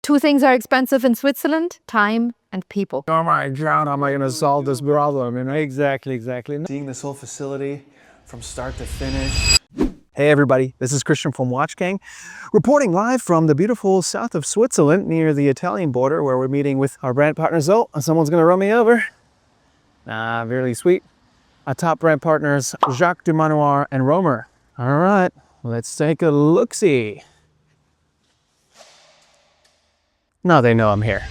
Two things are expensive in Switzerland: time and people. Oh my God, how am I going to solve this problem? You know, exactly. Seeing this whole facility from start to finish. Hey everybody, this is Christian from Watchgang, reporting live from the beautiful south of Switzerland near the Italian border, where we're meeting with our brand partner Zoe. Someone's going to run me over. Nah, really sweet. Our top brand partners, Jacques Du Manoir and Roamer. All right, let's take a look-see. Now they know I'm here.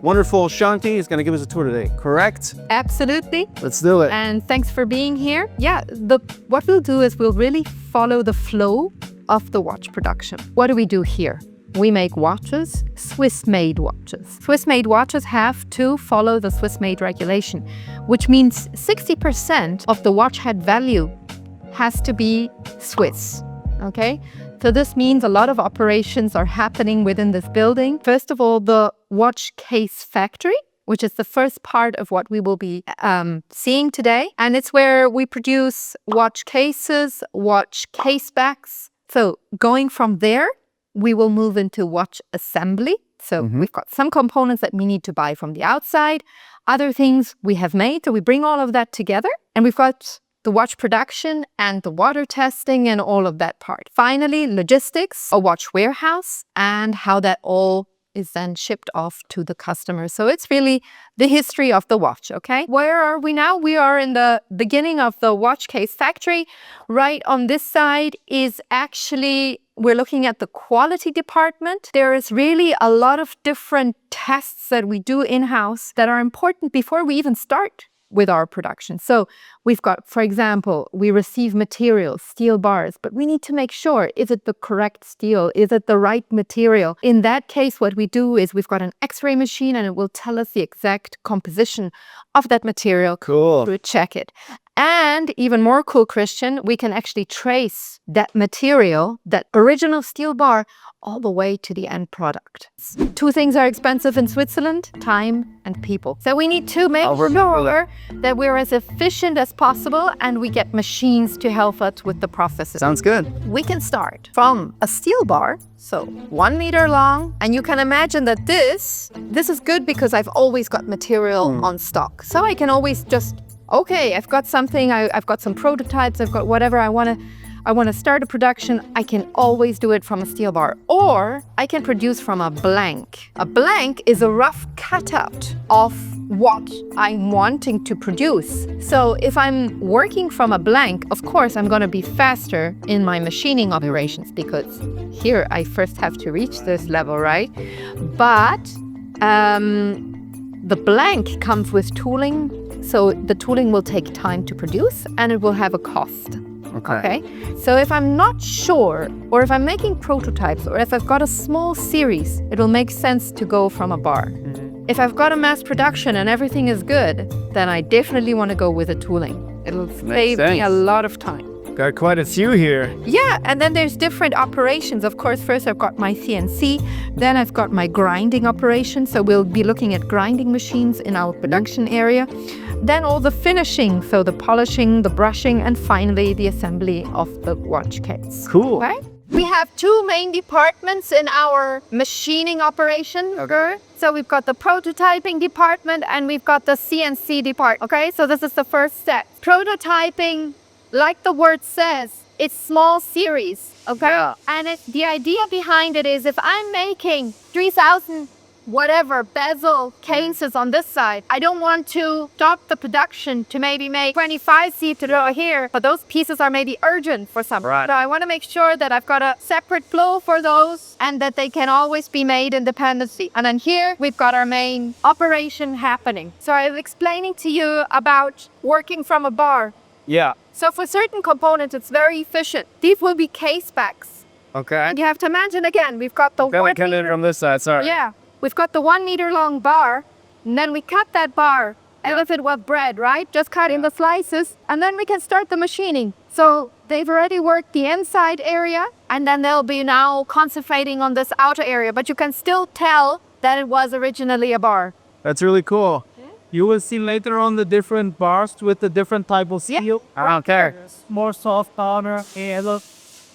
Wonderful Shanti is going to give us a tour today, correct? Absolutely. Let's do it. And thanks for being here. Yeah, what we'll do is we'll really follow the flow of the watch production. What do we do here? We make watches, Swiss-made watches. Swiss-made watches have to follow the Swiss-made regulation, which means 60% of the watch head value has to be Swiss, okay? So this means a lot of operations are happening within this building. First of all, the watch case factory, which is the first part of what we will be seeing today. And it's where we produce watch cases, watch case backs. So going from there, we will move into watch assembly. So we've got some components that we need to buy from the outside, other things we have made. So we bring all of that together, and we've got the watch production and the water testing and all of that part. Finally, logistics, a watch warehouse, and how that all is then shipped off to the customer. So it's really the history of the watch, okay? Where are we now? We are in the beginning of the watch case factory. Right on this side is actually, we're looking at the quality department. There is really a lot of different tests that we do in-house that are important before we even start with our production. So we've got, for example, we receive materials, steel bars, but we need to make sure, is it the correct steel? Is it the right material? In that case, what we do is we've got an X-ray machine, and it will tell us the exact composition of that material. Cool. To check it. And even more cool, Christian, we can actually trace that material, that original steel bar, all the way to the end product. Two things are expensive in Switzerland: time and people. So we need to make sure that we're as efficient as possible, and we get machines to help us with the processes. Sounds good. We can start from a steel bar, so 1 meter long. And you can imagine that this is good because I've always got material on stock. So I can always just, okay, I've got something, I've got some prototypes, I've got whatever I want to start a production, I can always do it from a steel bar. Or I can produce from a blank. A blank is a rough cutout of what I'm wanting to produce. So if I'm working from a blank, of course, I'm going to be faster in my machining operations, because here I first have to reach this level, right? But the blank comes with tooling. So the tooling will take time to produce, and it will have a cost. Okay. So if I'm not sure, or if I'm making prototypes, or if I've got a small series, it will make sense to go from a bar. If I've got a mass production and everything is good, then I definitely want to go with a tooling. It'll save me a lot of time. Got quite a few here. Yeah, and then there's different operations. Of course, first I've got my CNC, then I've got my grinding operation. So we'll be looking at grinding machines in our production area. Then all the finishing, so the polishing, the brushing, and finally the assembly of the watch case. Cool. Right? We have two main departments in our machining operation. Okay. So we've got the prototyping department, and we've got the CNC department. Okay, so this is the first step. Prototyping, like the word says, it's small series. Okay. Yeah. And the idea behind it is, if I'm making 3,000 whatever bezel cases on this side, I don't want to stop the production to maybe make 25 seats here, but those pieces are maybe urgent for some. Right. So I want to make sure that I've got a separate flow for those, and that they can always be made independently. And then here we've got our main operation happening. So I was explaining to you about working from a bar. Yeah. So for certain components, it's very efficient. These will be case backs. Okay. And you have to imagine, again, we've got the from this side, sorry. Yeah. We've got the 1 meter long bar, and then we cut that bar as if it was bread, right? Just cut in the slices, and then we can start the machining. So they've already worked the inside area, and then they'll be now concentrating on this outer area. But you can still tell that it was originally a bar. That's really cool. You will see later on the different bars with the different type of steel. I don't care. More soft powder, yellow.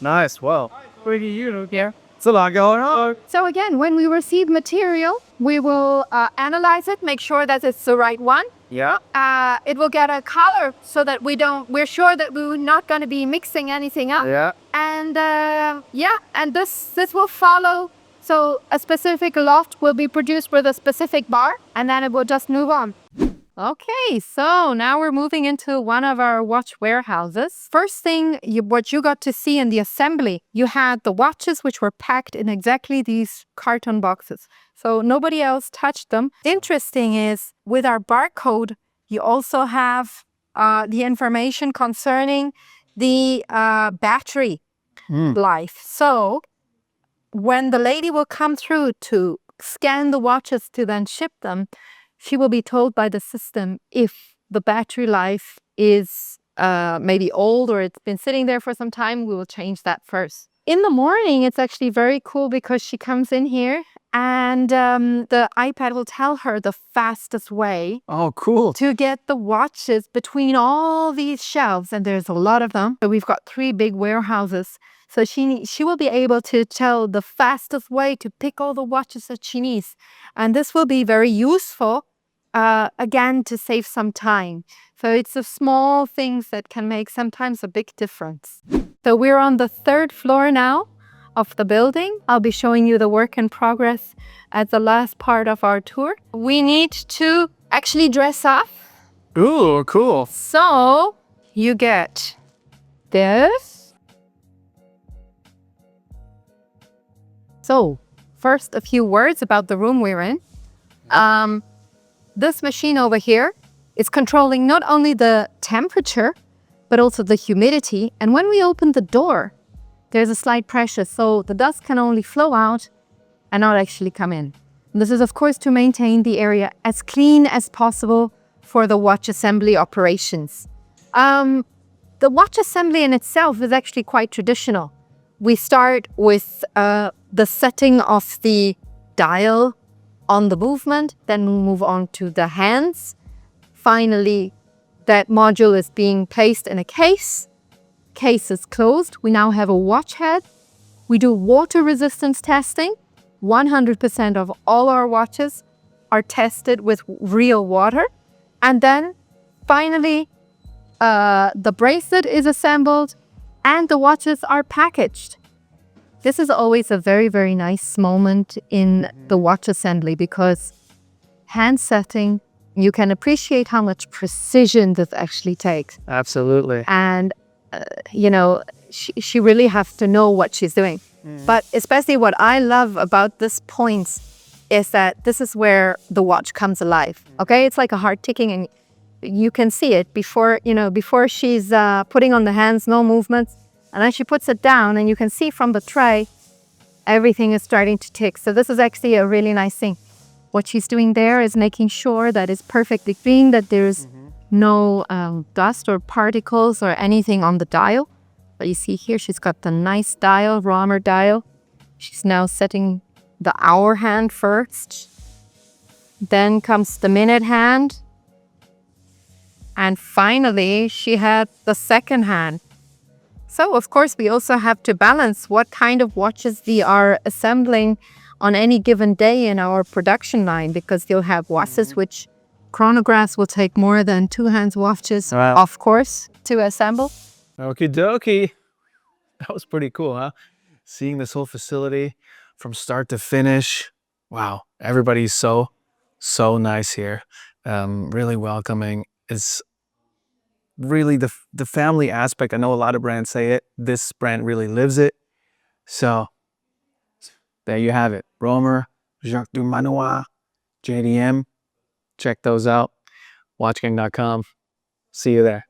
Nice. Whoa. Pretty unique here. It's a lot going on. So again, when we receive material, we will analyze it, make sure that it's the right one. Yeah. It will get a color so that we're sure that we're not going to be mixing anything up. Yeah. And and this will follow. So a specific loft will be produced with a specific bar, and then it will just move on. Okay, so now we're moving into one of our watch warehouses. First thing, what you got to see in the assembly, you had the watches which were packed in exactly these carton boxes. So nobody else touched them. Interesting is, with our barcode, you also have the information concerning the battery life. So when the lady will come through to scan the watches to then ship them, she will be told by the system if the battery life is maybe old or it's been sitting there for some time. We will change that first. In the morning, it's actually very cool because she comes in here and the iPad will tell her the fastest way Oh, cool. to get the watches between all these shelves, and there's a lot of them. So we've got 3 big warehouses. So she will be able to tell the fastest way to pick all the watches that she needs. And this will be very useful, again, to save some time. So it's the small things that can make sometimes a big difference. So we're on the 3rd floor now of the building. I'll be showing you the work in progress as the last part of our tour. We need to actually dress up. Ooh, cool. So you get this. So first, a few words about the room we're in. This machine over here is controlling not only the temperature, but also the humidity. And when we open the door, there's a slight pressure, so the dust can only flow out and not actually come in. And this is, of course, to maintain the area as clean as possible for the watch assembly operations. The watch assembly in itself is actually quite traditional. We start with the setting of the dial on the movement, then we move on to the hands. Finally, that module is being placed in a case. Case is closed. We now have a watch head. We do water resistance testing. 100% of all our watches are tested with real water. And then finally, the bracelet is assembled and the watches are packaged. This is always a very, very nice moment in the watch assembly because hand setting, you can appreciate how much precision this actually takes. Absolutely. And, she really has to know what she's doing. But especially what I love about this point is that this is where the watch comes alive. Okay, it's like a heart ticking, and you can see it before she's putting on the hands, no movements. And then she puts it down and you can see from the tray, everything is starting to tick. So this is actually a really nice thing. What she's doing there is making sure that it's perfectly clean, that there's no dust or particles or anything on the dial. But you see here, she's got the nice dial, Roamer dial. She's now setting the hour hand first. Then comes the minute hand. And finally, she had the second hand. So, of course, we also have to balance what kind of watches we are assembling on any given day in our production line, because you'll have watches which chronographs will take more than 2 hands watches, of course, to assemble. Okie dokie. That was pretty cool, huh? Seeing this whole facility from start to finish. Wow. Everybody's so nice here. Really welcoming. It's really the family aspect. I know a lot of brands say it. This brand really lives it. So there you have it. Roamer, Jacques Du Manoir, JDM. Check those out. Watchgang.com. See you there.